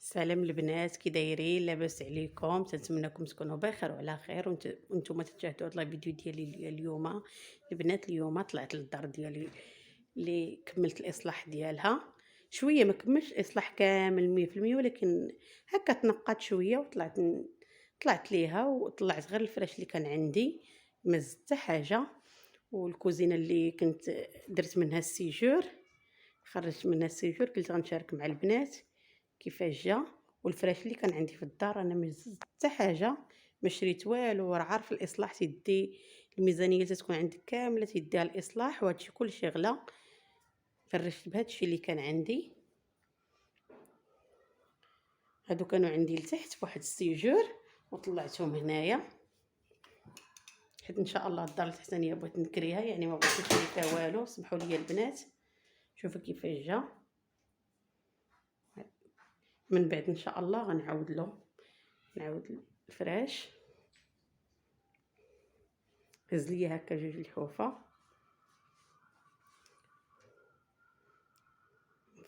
سلام البنات، كي دايرين؟ لاباس عليكم؟ تنتمنىكم تكونوا بخير وعلى خير وانتم تشاهدوا هذا الفيديو ديالي اليوم. البنات اليوم طلعت للدار ديالي اللي كملت الاصلاح ديالها شويه، ما كملتش الاصلاح كامل 100%، ولكن هكا تنقات شويه طلعت ليها وطلعت غير الفراش اللي كان عندي، ما زدت حتى حاجه. والكوزينه اللي كنت درت منها السيجور، خرجت منها السيجور، قلت غنشارك مع البنات كيفاش جا. والفراش اللي كان عندي في الدار انا ما زدت حتى حاجه، ما شريت والو، راه عارف الاصلاح تيدي الميزانيه تكون عندك كامله تيديها الاصلاح، وهادشي كلشي غلا. فرشت بهادشي اللي كان عندي، هادو كانوا عندي لتحت بواحد السيجور وطلعتهم هنايا، حيت ان شاء الله الدار التحتانيه بغيت نكريها، يعني ما بغيتش نشري فيها والو. سمحوا لي البنات، شوفوا كيفاش جا. من بعد ان شاء الله غنعاود الفراش. هز ليا هكا جوج الحوفه،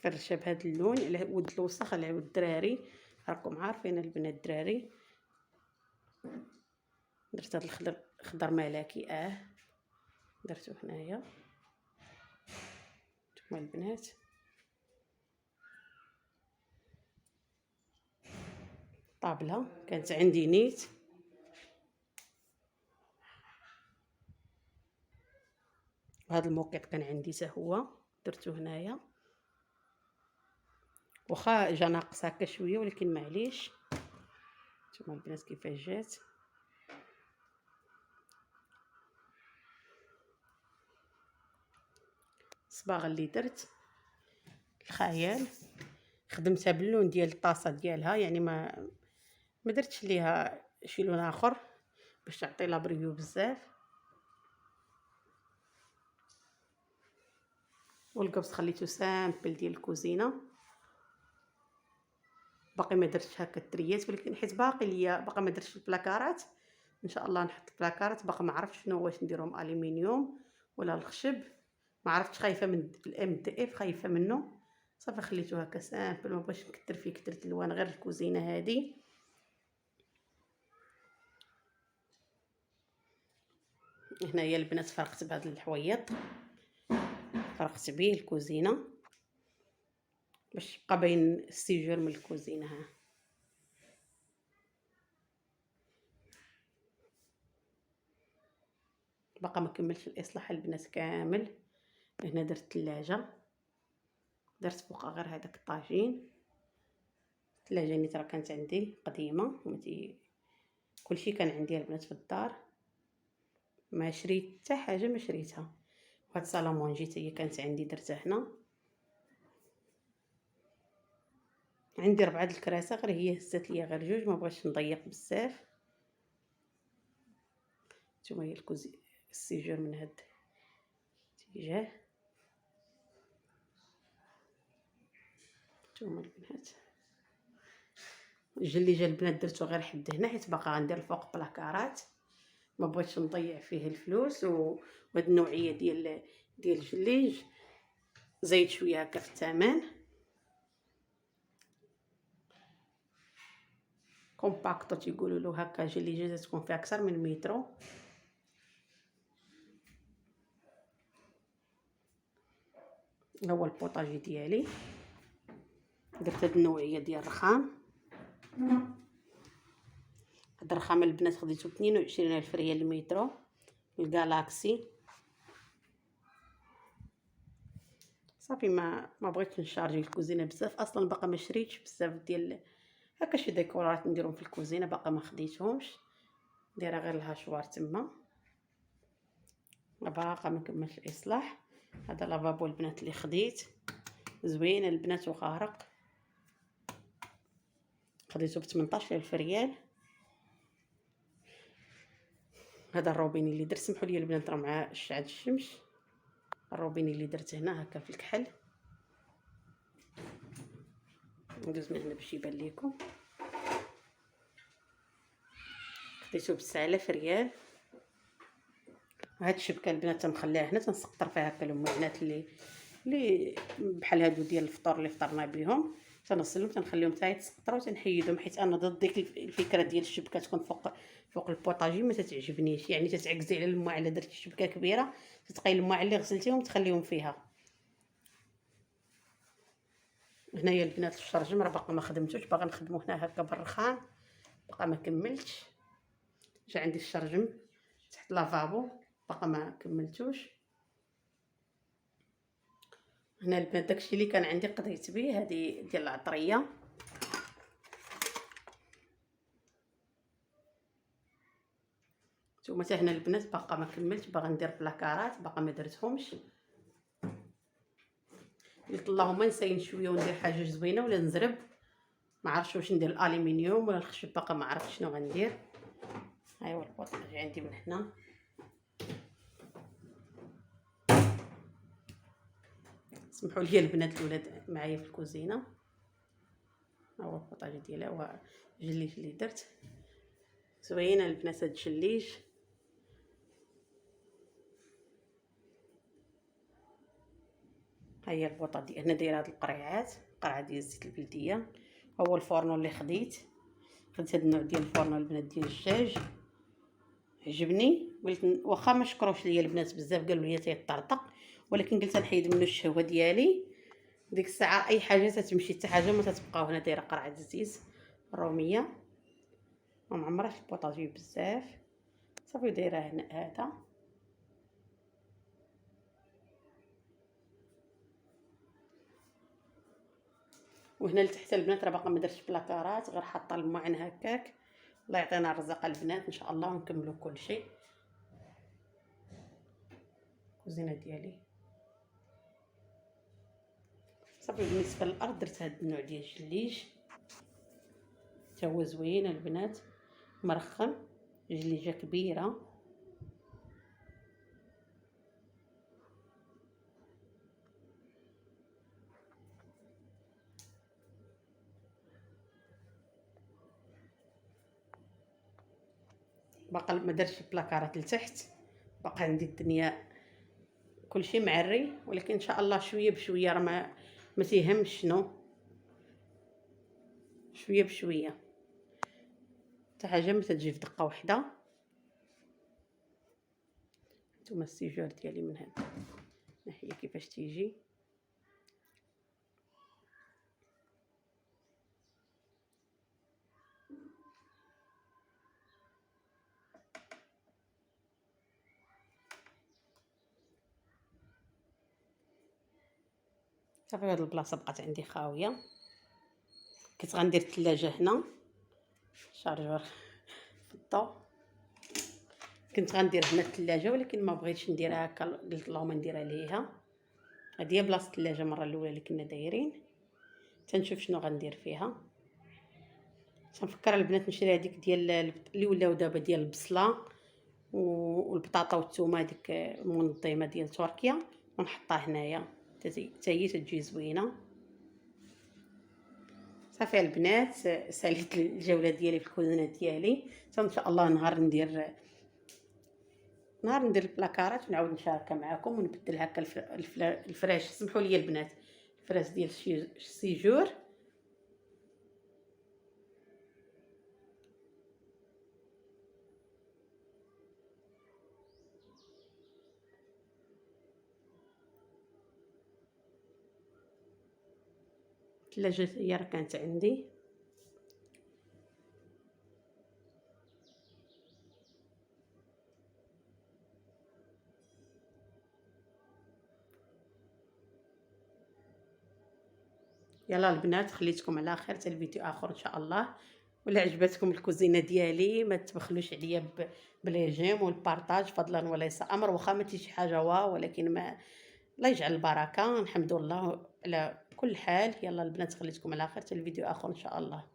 فرشه بهذا اللون على ود الوسخ، على ود الدراري، راكم عارفين البنات الدراري. درت هذا خضر ملكي، درتو هنايا. نتوما البنات طابله كانت عندي نيت، وهذا الموقيت كان عندي حتى هو درتو هنايا، واخا جا ناقص هكا شويه ولكن معليش. نتوما البنات كيفاش جات. الصباغه اللي درت الخيال خدمتها باللون ديال الطاسه ديالها، يعني ما درتش ليها شي لون اخر باش تعطي لابريو بزاف. والقبص خليته سامبل ديال الكوزينه، باقي ما درتش هكا التريات، ولكن حيت باقي ليا باقي ما درتش البلاكارات. ان شاء الله نحط البلاكارات، باقي ما عرفتش شنو، واش نديرهم الومنيوم ولا الخشب، ما عرفتش، خايفه من الام دي اف، خايفه منه. صافي خليته هكا سامبل، ما بغيتش نكثر فيه كثرة الالوان، غير الكوزينه هذه. هنايا البنات فرقت بهذا الحويط، فرقت به الكوزينه باش يبقى باين السيجور من الكوزينه. ها باقا ما كملتش الاصلاح البنات كامل. هنا درت الثلاجه، درت فوقها غير هذاك الطاجين. الثلاجه نيت راه كانت عندي قديمه، كلشي كان عندي البنات في الدار، ما شريت حتى حاجه، ما شريتها. وهاد الصالامونجي حتى هي كانت عندي درتها هنا. عندي 4 د الكراسه، غير هي هزات ليا غير جوج، ما بغيتش نضيق بزاف. نتوما هي السيجور من هاد الاتجاه. نتوما البنات الجل اللي جا البنات درتو غير حد هنا، حيت باقا غندير الفوق بلاكارات، ما بغيتش نضيع فيه الفلوس. وهاد النوعيه ديال الجليج زايد شويه هكا في الثمن، كومباكتو تيقولوا له هكا، جليجه تكون فيها اكثر من مترو. هو البوطاجي ديالي، درت هاد النوعيه ديال الرخام. هاد الرخام البنات خديته ب22,000 ريال المترو، الجالاكسي. صافي ما بغيتش نشارجي الكوزينه بزاف، اصلا باقا ما شريتش بزاف ديال هكا شي ديكورات نديرهم في الكوزينه، باقا ما خديتهمش، دايره غير الهاشوار تما، باقا ما كملتش الاصلاح. هذا لافابو البنات اللي خديت زوين البنات وخارق، خديته ب18,000 ريال. هذا الروبيني اللي درت، سمحوا لي البنات راه مع اشعه الشمس، الروبيني اللي درت هنا هكا في الكحل. ندوز من هنا باش يبان لكم. خديته ب9,000 ريال. وهاد الشبكه البنات تنخليها هنا، تنسقطر فيها هكا المعجنات اللي بحال هادو ديال الفطور اللي فطرنا بهم، تنغسلهم تنخليهم حتى يتسقطروا تنحيدهم، حيت انا ضد ديك الفكره ديال الشبكه تكون فوق البوطاجي، ما تتعجبنيش. يعني تتعكزي على الماء الا درتي شبكه كبيره تتقي الماء اللي غسلتيهم تخليهم فيها. هنايا البنات الشرجم راه باقا ما خدمتوش، باغا نخدمو هنا هكا بالرخام، باقا ما كملتش. جا عندي الشرجم تحت لافابو باقا ما كملتوش. هنا البنات داكشي اللي كان عندي قضيت به، هذه ديال العطريه. نتوما حتى هنا البنات باقا ما كملتش، باغا ندير بلاكارات باقا ما درتهمش. قلت اللهم نسين شويه وندير حاجه زوينه ولا نزرب، ما عرفتش واش ندير الالومنيوم ولا الخشب، باقا ما عرفتش شنو غندير. ها هو البوطاجي عندي من هنا. سمحوا لي البنات الولاد معايا في الكوزينه. ها هو البوطاجي ديالها، هو جليج اللي درت زوينه البنات هاد الجليج. ها هي البوطه ديال هنا دايره هاد القريعات، قرعه ديال الزيت البلديه. هو الفورنو اللي خديت هاد النوع ديال الفورنو البنات ديال الدجاج، عجبني. قلت واخا ما شكروش ليا البنات بزاف، قالوا لي تيطرطق، ولكن قلت نحيد منه الشهوه ديالي. ديك الساعه اي حاجه تتمشي، حتى حاجه ما تتبقاو. هنا دايره قرعه الزيت الروميه ومعمره في البوطاجي بزاف. صافي دايره هنا هذا. وهنا لتحت البنات راه باقا ما درتش بلاكارات، غير حاطه المعن هكاك. الله يعطينا الرزق البنات ان شاء الله ونكملوا كل شيء. الكوزينه ديالي صافي. بالنسبه للارض درت هذا النوع ديال الجليج، حتى هو زوين البنات، مرخم، جليجه كبيره. باقا ما درتش البلاكارات لتحت، باقا عندي الدنيا كلشي معري، ولكن ان شاء الله شويه بشويه. راه ما تيهمش شنو، شويه بشويه، حتى حاجه ما تجي في دقه واحده. نتوما السيجور ديالي من هنا هي كيفاش تيجي. صافي هاد البلاصه بقات عندي خاويه. كنت غندير الثلاجه هنا، شارجور في الضو. كنت غندير هنا الثلاجه ولكن ما بغيتش نديرها هكا، قلت اللهم نديرها ليها. هذه هي بلاصه الثلاجه المره الاولى اللي كنا دايرين. تنشوف شنو غندير فيها. تنفكر البنات نشري هذيك ديال اللي ولاو دابا ديال البصله والبطاطا والثومه، هذيك المنظمه ديال تركيا، ونحطها هنايا حتى هي تجي زوينه. صافي البنات ساليت الجوله ديالي في الكوزينه ديالي. ان شاء الله نهار ندير البلاكارات ونعاود نشاركها معكم ونبدل هكا الفراش. سمحوا لي البنات، الفراش ديال السيجور. الثلاجه هي راه كانت عندي. يلا البنات خليتكم على خير، حتى الفيديو اخر ان شاء الله. ولا عجبتكم الكوزينه ديالي ما تبخلوش عليا بالجيم والبارطاج فضلا وليس امر. واخا ما تيجي حاجه واو، ولكن ما الله يجعل البركه. نحمد الله على كل حال. يلا البنات خليتكم على خير، حتى الفيديو اخر ان شاء الله.